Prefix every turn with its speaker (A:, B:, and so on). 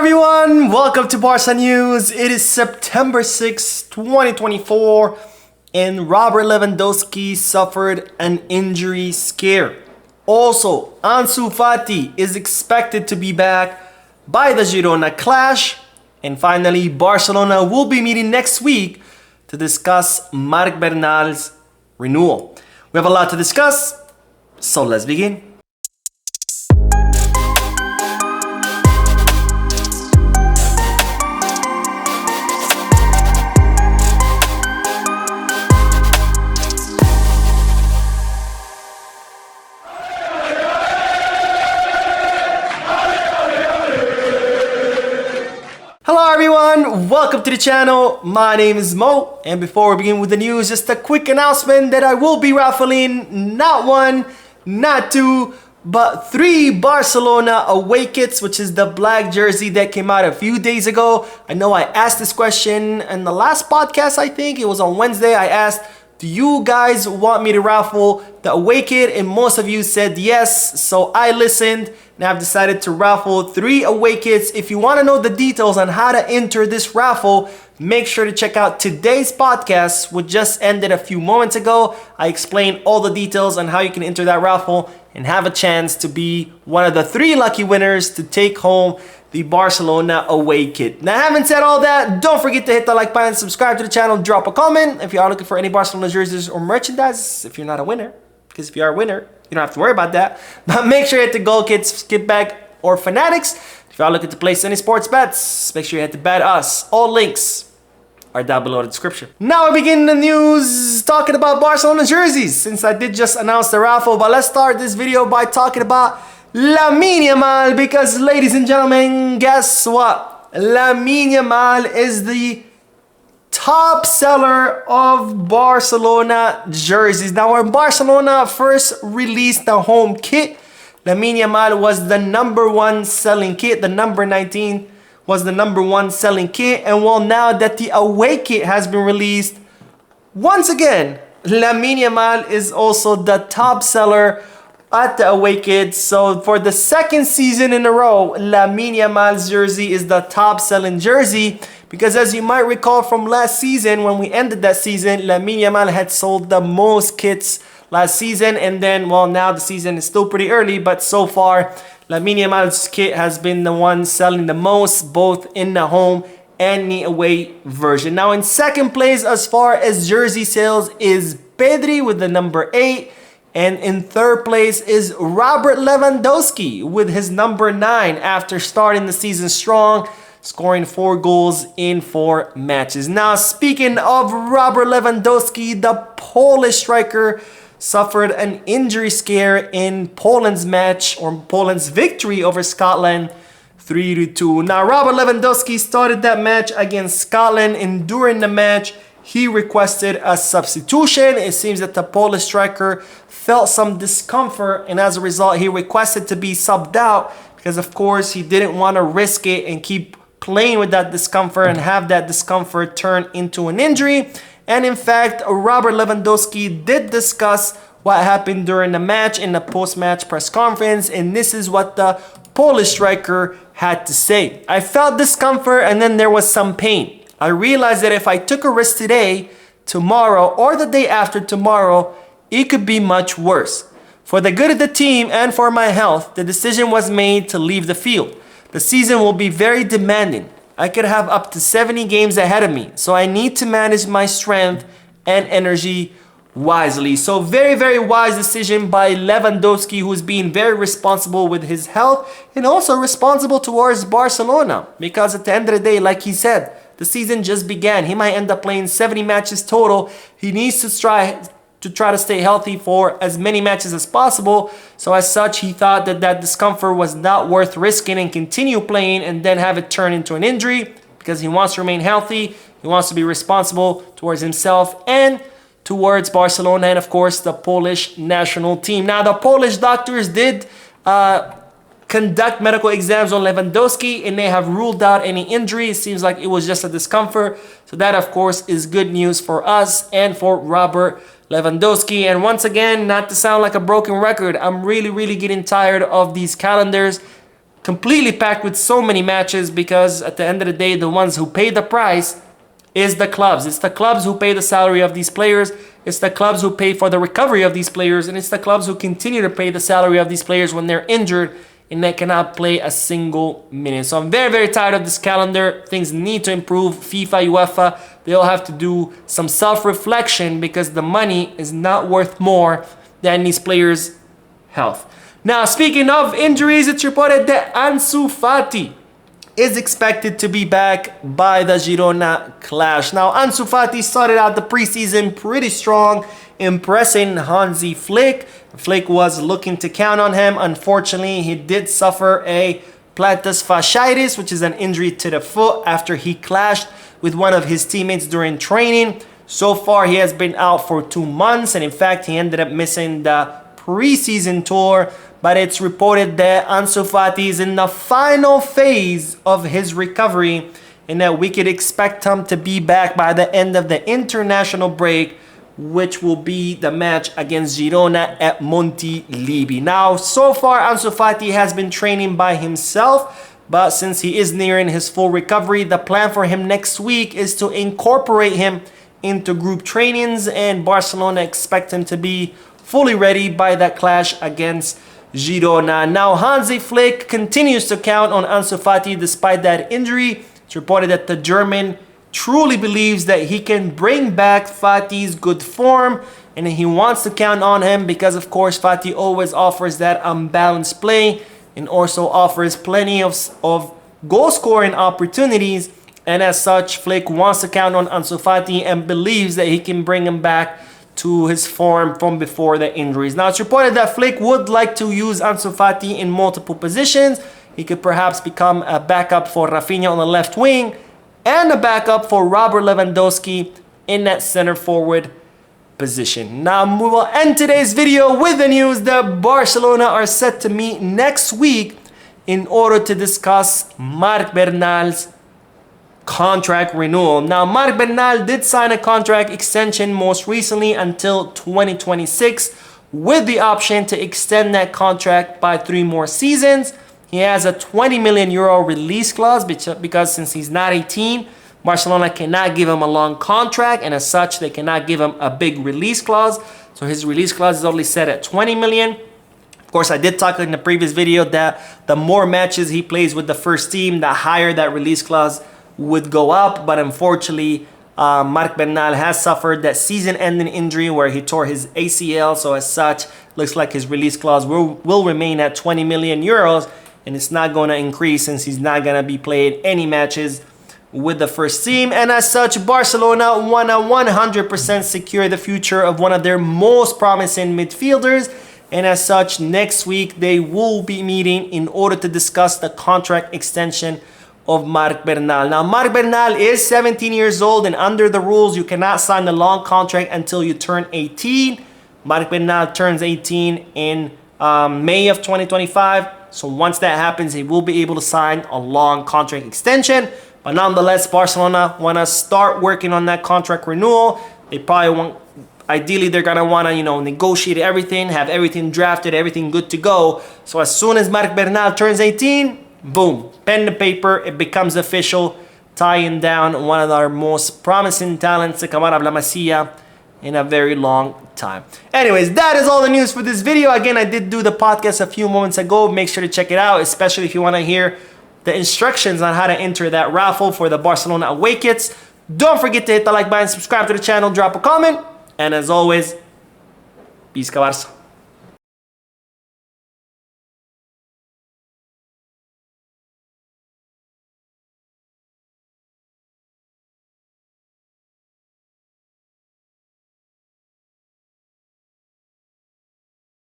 A: everyone, welcome to Barca News. It is September 6, 2024, and Robert Lewandowski suffered an injury scare. Also, Ansu Fati is expected to be back by the Girona clash. And finally, Barcelona will be meeting next week to discuss Marc Bernal's renewal. We have a lot to discuss, so let's begin. Hello everyone, welcome to the channel. My name is Mo, and before we begin with the news, just a quick announcement that I will be raffling not one, not two, but 3 Barcelona away kits, which is the black jersey that came out a few days ago. I know I asked this question in the last podcast, I think it was on Wednesday. I asked, do you guys want me to raffle the away kit? And most of you said yes, so I listened. And I've decided to raffle 3 away kits. If you want to know the details on how to enter this raffle, make sure to check out today's podcast, which just ended a few moments ago. I explained all the details on how you can enter that raffle and have a chance to be one of the 3 lucky winners to take home the Barcelona away kit. Now, having said all that, don't forget to hit the like button, subscribe to the channel, drop a comment if you are looking for any Barcelona jerseys or merchandise if you're not a winner. Because if you are a winner, you don't have to worry about that. But make sure you hit the goal kits, skip back, or Fanatics. If you are looking to place any sports bets, make sure you hit the Bet Us. All links are down below in the description. Now we begin the news talking about Barcelona jerseys, since I did just announce the raffle. But let's start this video by talking about Lamine Yamal, because ladies and gentlemen, guess what? Lamine Yamal is the top seller of Barcelona jerseys. Now, when Barcelona first released the home kit, Lamine Yamal was the #1 selling kit. The number 19 was the #1 selling kit. And well, now that the away kit has been released, once again, Lamine Yamal is also the top seller at the away kit. So for the second season in a row, Lamine Yamal's jersey is the top selling jersey. Because as you might recall from last season, when we ended that season, Lamine Yamal had sold the most kits last season. And then, well, now the season is still pretty early, but so far, Lamine Yamal's kit has been the one selling the most, both in the home and the away version. Now, in second place as far as jersey sales is Pedri with the number 8. And in third place is Robert Lewandowski with his number 9 after starting the season strong, scoring 4 goals in 4 matches. Now, speaking of Robert Lewandowski, the Polish striker suffered an injury scare in Poland's match, or Poland's victory over Scotland 3-2. Now, Robert Lewandowski started that match against Scotland, and during the match, he requested a substitution. It seems that the Polish striker felt some discomfort, and as a result, he requested to be subbed out because, of course, he didn't want to risk it and keep playing with that discomfort and have that discomfort turn into an injury. And in fact, Robert Lewandowski did discuss what happened during the match in the post-match press conference, and this is what the Polish striker had to say. I felt discomfort and then there was some pain. I realized that if I took a risk today, tomorrow, or the day after tomorrow, it could be much worse. For the good of the team and for my health, the decision was made to leave the field. The season will be very demanding. I could have up to 70 games ahead of me, so I need to manage my strength and energy wisely. So very, very wise decision by Lewandowski, who's being very responsible with his health and also responsible towards Barcelona. Because at the end of the day, like he said, the season just began. He might end up playing 70 matches total. He needs to try to stay healthy for as many matches as possible. So as such, he thought that that discomfort was not worth risking and continue playing and then have it turn into an injury, because he wants to remain healthy. He wants to be responsible towards himself and towards Barcelona and, of course, the Polish national team. Now, the Polish doctors did conduct medical exams on Lewandowski, and they have ruled out any injury. It seems like it was just a discomfort. So that, of course, is good news for us and for Robert Lewandowski. And once again, not to sound like a broken record, I'm really getting tired of these calendars. completely packed with so many matches, because at the end of the day, the ones who pay the price is the clubs. It's the clubs who pay the salary of these players. It's the clubs who pay for the recovery of these players. And it's the clubs who continue to pay the salary of these players when they're injured and they cannot play a single minute. So I'm very, very tired of this calendar. Things need to improve. FIFA, UEFA, they all have to do some self-reflection, because the money is not worth more than these players' health. Now, speaking of injuries, it's reported that Ansu Fati is expected to be back by the Girona clash. Now, Ansu Fati started out the preseason pretty strong, impressing Hansi Flick. Flick was looking to count on him. Unfortunately, he did suffer a plantar fasciitis, which is an injury to the foot, after he clashed with one of his teammates during training. So far, he has been out for 2 months, and in fact, he ended up missing the preseason tour. But it's reported that Ansu Fati is in the final phase of his recovery, and that we could expect him to be back by the end of the international break, which will be the match against Girona at Montilivi. Now, so far, Ansu Fati has been training by himself, but since he is nearing his full recovery, the plan for him next week is to incorporate him into group trainings, and Barcelona expect him to be fully ready by that clash against Girona. Now, Hansi Flick continues to count on Ansu Fati despite that injury. It's reported that the German truly believes that he can bring back Fati's good form, and he wants to count on him because, of course, Fati always offers that unbalanced play and also offers plenty of goal-scoring opportunities. And as such, Flick wants to count on Ansu Fati and believes that he can bring him back to his form from before the injuries. Now, it's reported that Flick would like to use Ansu Fati in multiple positions. He could perhaps become a backup for Rafinha on the left wing and a backup for Robert Lewandowski in that center forward position. Now, we will end today's video with the news that Barcelona are set to meet next week in order to discuss Marc Bernal's contract renewal. Now, Marc Bernal did sign a contract extension most recently until 2026, with the option to extend that contract by 3 more seasons. He has a 20 million euro release clause because since he's not 18, Barcelona cannot give him a long contract, and as such, they cannot give him a big release clause. So his release clause is only set at 20 million. Of course, I did talk in the previous video that the more matches he plays with the first team, the higher that release clause would go up. But unfortunately, Marc Bernal has suffered that season-ending injury where he tore his ACL. So as such, looks like his release clause will remain at 20 million euros, and it's not going to increase since he's not going to be playing any matches with the first team. And as such, Barcelona want to 100% secure the future of one of their most promising midfielders. And as such, next week they will be meeting in order to discuss the contract extension of Marc Bernal. Now, Marc Bernal is 17 years old, and under the rules, you cannot sign a long contract until you turn 18. Marc Bernal turns 18 in May of 2025. So once that happens, he will be able to sign a long contract extension. But nonetheless, Barcelona want to start working on that contract renewal. They probably want, ideally, they're going to want to, negotiate everything, have everything drafted, everything good to go. So as soon as Marc Bernal turns 18, boom, pen to paper, it becomes official, tying down one of our most promising talents to come out of La Masia in a very long time. Anyways, that is all the news for this video. Again, I did do the podcast a few moments ago. Make sure to check it out, especially if you want to hear the instructions on how to enter that raffle for the Barcelona away kits. Don't forget to hit the like button, subscribe to the channel, drop a comment, and as always, Peace, Barça.